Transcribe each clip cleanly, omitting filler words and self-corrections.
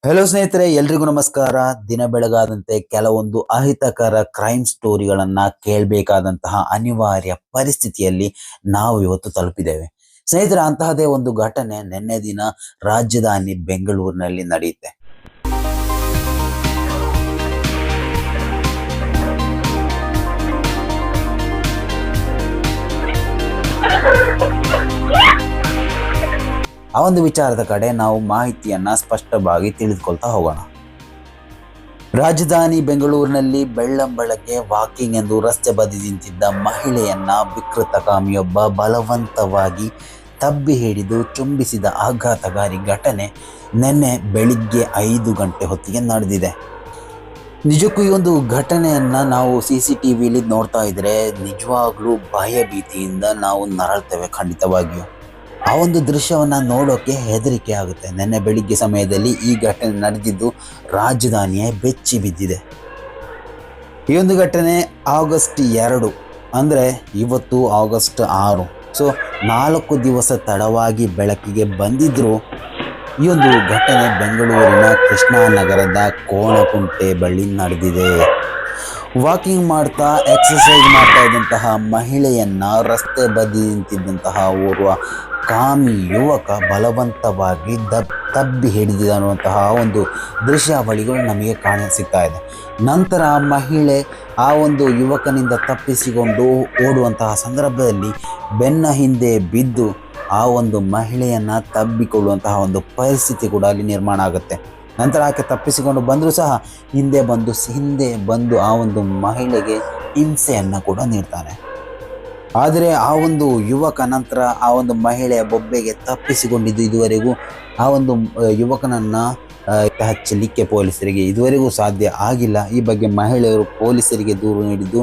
Hello ಸ್ನೇಹಿತರೆ, ಎಲ್ರಿಗೂ ನಮಸ್ಕಾರ. ದಿನ ಬೆಳಗಾದಂತೆ ಕೆಲವೊಂದು ಅಹಿತಕರ ಕ್ರೈಮ್ ಸ್ಟೋರಿಗಳನ್ನ ಕೇಳಬೇಕಾದಂತಹ ಅನಿವಾರ್ಯ ಪರಿಸ್ಥಿತಿಯಲ್ಲಿ ನಾವು ಇವತ್ತು ತಲುಪಿದ್ದೇವೆ. ಸ್ನೇಹಿತರೆ, ಅಂತಹದೇ ಒಂದು ಘಟನೆ ನಿನ್ನೆ ದಿನ ರಾಜಧಾನಿ ಬೆಂಗಳೂರಿನಲ್ಲಿ ನಡೆಯುತ್ತೆ. ಆ ಒಂದು ವಿಚಾರದ ಕಡೆ ನಾವು ಮಾಹಿತಿಯನ್ನ ಸ್ಪಷ್ಟವಾಗಿ ತಿಳಿದುಕೊಳ್ತಾ ಹೋಗೋಣ. ರಾಜಧಾನಿ ಬೆಂಗಳೂರಿನಲ್ಲಿ ಬೆಳ್ಳಂಬೆಳಗ್ಗೆ ವಾಕಿಂಗ್ ಎಂದು ರಸ್ತೆ ಬದಿ ನಿಂತಿದ್ದ ಮಹಿಳೆಯನ್ನ ವಿಕೃತಕಾಮಿಯೊಬ್ಬ ಬಲವಂತವಾಗಿ ತಬ್ಬಿ ಹಿಡಿದು ಚುಂಬಿಸಿದ ಆಘಾತಕಾರಿ ಘಟನೆ ನಿನ್ನೆ ಬೆಳಿಗ್ಗೆ 5 ಗಂಟೆ ಹೊತ್ತಿಗೆ ನಡೆದಿದೆ. ನಿಜಕ್ಕೂ ಈ ಒಂದು ಘಟನೆಯನ್ನ ನಾವು CCTVಲಿ ನೋಡ್ತಾ ಇದ್ರೆ ನಿಜವಾಗ್ಲೂ ಭಯ ಭೀತಿಯಿಂದ ನಾವು ನರಳ್ತೇವೆ. ಖಂಡಿತವಾಗಿಯೂ ಆ ಒಂದು ದೃಶ್ಯವನ್ನ ನೋಡೋಕೆ ಹೆದರಿಕೆ ಆಗುತ್ತೆ. ನಿನ್ನೆ ಬೆಳಿಗ್ಗೆ ಸಮಯದಲ್ಲಿ ಈ ಘಟನೆ ನಡೆದಿದ್ದು ರಾಜಧಾನಿಯೇ ಬೆಚ್ಚಿ ಬಿದ್ದಿದೆ. ಈ ಒಂದು ಘಟನೆ ಆಗಸ್ಟ್ 2 ಅಂದರೆ ಇವತ್ತು ಆಗಸ್ಟ್ 6. ಸೊ 4 ದಿವಸ ತಡವಾಗಿ ಬೆಳಕಿಗೆ ಬಂದಿದ್ರು ಈ ಒಂದು ಘಟನೆ ಬೆಂಗಳೂರಿನ ಕೃಷ್ಣಾನಗರದ ಕೋಣಕುಂಟೆ ಬಳಿ ನಡೆದಿದೆ. ವಾಕಿಂಗ್ ಮಾಡ್ತಾ ಎಕ್ಸಸೈಸ್ ಮಾಡ್ತಾ ಇದ್ದಂತಹ ಮಹಿಳೆಯನ್ನ ರಸ್ತೆ ಬದಿ ನಿಂತಿದ್ದಂತಹ ಓರ್ವ ಕಾಮಿ ಯುವಕ ಬಲವಂತವಾಗಿ ತಬ್ಬಿ ಹಿಡಿದಿರುವಂತಹ ಒಂದು ದೃಶ್ಯಾವಳಿಗಳು ನಮಗೆ ಸಿಗ್ತಾ ಇದೆ. ನಂತರ ಮಹಿಳೆ ಆ ಒಂದು ಯುವಕನಿಂದ ತಪ್ಪಿಸಿಕೊಂಡು ಓಡುವಂತಹ ಸಂದರ್ಭದಲ್ಲಿ ಬೆನ್ನ ಹಿಂದೆ ಬಿದ್ದು ಆ ಒಂದು ಮಹಿಳೆಯನ್ನ ತಬ್ಬಿಕೊಳ್ಳುವಂತಹ ಒಂದು ಪರಿಸ್ಥಿತಿ ಕೂಡ ಅಲ್ಲಿ ನಿರ್ಮಾಣ ಆಗುತ್ತೆ. ನಂತರ ಆಕೆ ತಪ್ಪಿಸಿಕೊಂಡು ಬಂದರೂ ಸಹ ಹಿಂದೆ ಬಂದು ಆ ಒಂದು ಮಹಿಳೆಗೆ ಹಿಂಸೆಯನ್ನು ಕೂಡ ನೀಡ್ತಾನೆ. ಆದರೆ ಆ ಒಂದು ಯುವಕ ನಂತರ ಆ ಒಂದು ಮಹಿಳೆಯ ಬೊಬ್ಬೆಗೆ ತಪ್ಪಿಸಿಕೊಂಡಿದ್ದು ಇದುವರೆಗೂ ಆ ಒಂದು ಯುವಕನನ್ನು ಹಚ್ಚಲಿಕ್ಕೆ ಪೊಲೀಸರಿಗೆ ಇದುವರೆಗೂ ಸಾಧ್ಯ ಆಗಿಲ್ಲ. ಈ ಬಗ್ಗೆ ಮಹಿಳೆಯರು ಪೊಲೀಸರಿಗೆ ದೂರು ನೀಡಿದ್ದು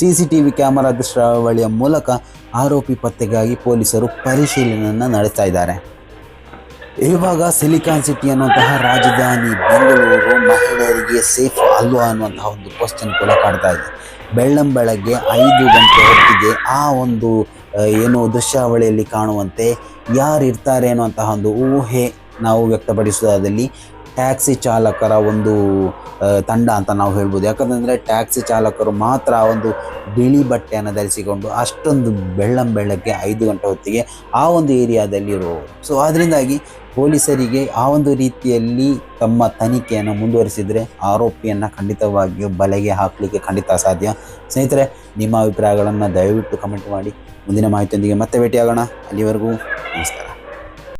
CCTV ಕ್ಯಾಮೆರಾ ದೃಶ್ಯಾವಳಿಯ ಮೂಲಕ ಆರೋಪಿ ಪತ್ತೆಗಾಗಿ ಪೊಲೀಸರು ಪರಿಶೀಲನೆಯನ್ನು ನಡೆಸ್ತಾ ಇದ್ದಾರೆ. ಇವಾಗ ಸಿಲಿಕಾನ್ ಸಿಟಿ ಅನ್ನುವಂತಹ ರಾಜಧಾನಿ ಬೆಂಗಳೂರು ಮಹಿಳೆಯರಿಗೆ ಸೇಫ್ ಅಲ್ವಾ ಅನ್ನುವಂತಹ ಒಂದು ಕ್ವಶನ್ ಕೂಡ ಕಾಡ್ತಾ ಇದೆ. ಬೆಳ್ಳಂಬೆಳಗ್ಗೆ 5 ಗಂಟೆ ಹೊತ್ತಿಗೆ ಆ ಒಂದು ದೃಶ್ಯಾವಳಿಯಲ್ಲಿ ಕಾಣುವಂತೆ ಯಾರಿರ್ತಾರೆ ಅನ್ನುವಂತಹ ಒಂದು ಊಹೆ ನಾವು ವ್ಯಕ್ತಪಡಿಸುವುದಾದಲ್ಲಿ ಟ್ಯಾಕ್ಸಿ ಚಾಲಕರ ಒಂದು ತಂಡ ಅಂತ ನಾವು ಹೇಳ್ಬೋದು. ಯಾಕಂತಂದರೆ ಟ್ಯಾಕ್ಸಿ ಚಾಲಕರು ಮಾತ್ರ ಆ ಒಂದು ಬಿಳಿ ಬಟ್ಟೆಯನ್ನು ಧರಿಸಿಕೊಂಡು ಅಷ್ಟೊಂದು ಬೆಳ್ಳಂಬೆಳಗ್ಗೆ 5 ಗಂಟೆ ಹೊತ್ತಿಗೆ ಆ ಒಂದು ಏರಿಯಾದಲ್ಲಿ ಇರುವವರು. ಸೊ ಅದರಿಂದಾಗಿ ಪೊಲೀಸರಿಗೆ ಆ ಒಂದು ರೀತಿಯಲ್ಲಿ ತಮ್ಮ ತನಿಖೆಯನ್ನು ಮುಂದುವರಿಸಿದರೆ ಆರೋಪಿಯನ್ನು ಖಂಡಿತವಾಗಿಯೂ ಬಲೆಗೆ ಹಾಕಲಿಕ್ಕೆ ಖಂಡಿತ ಸಾಧ್ಯ. ಸ್ನೇಹಿತರೆ, ನಿಮ್ಮ ಅಭಿಪ್ರಾಯಗಳನ್ನು ದಯವಿಟ್ಟು ಕಮೆಂಟ್ ಮಾಡಿ. ಮುಂದಿನ ಮಾಹಿತಿಯೊಂದಿಗೆ ಮತ್ತೆ ಭೇಟಿಯಾಗೋಣ. ಅಲ್ಲಿವರೆಗೂ ನಮಸ್ಕಾರ.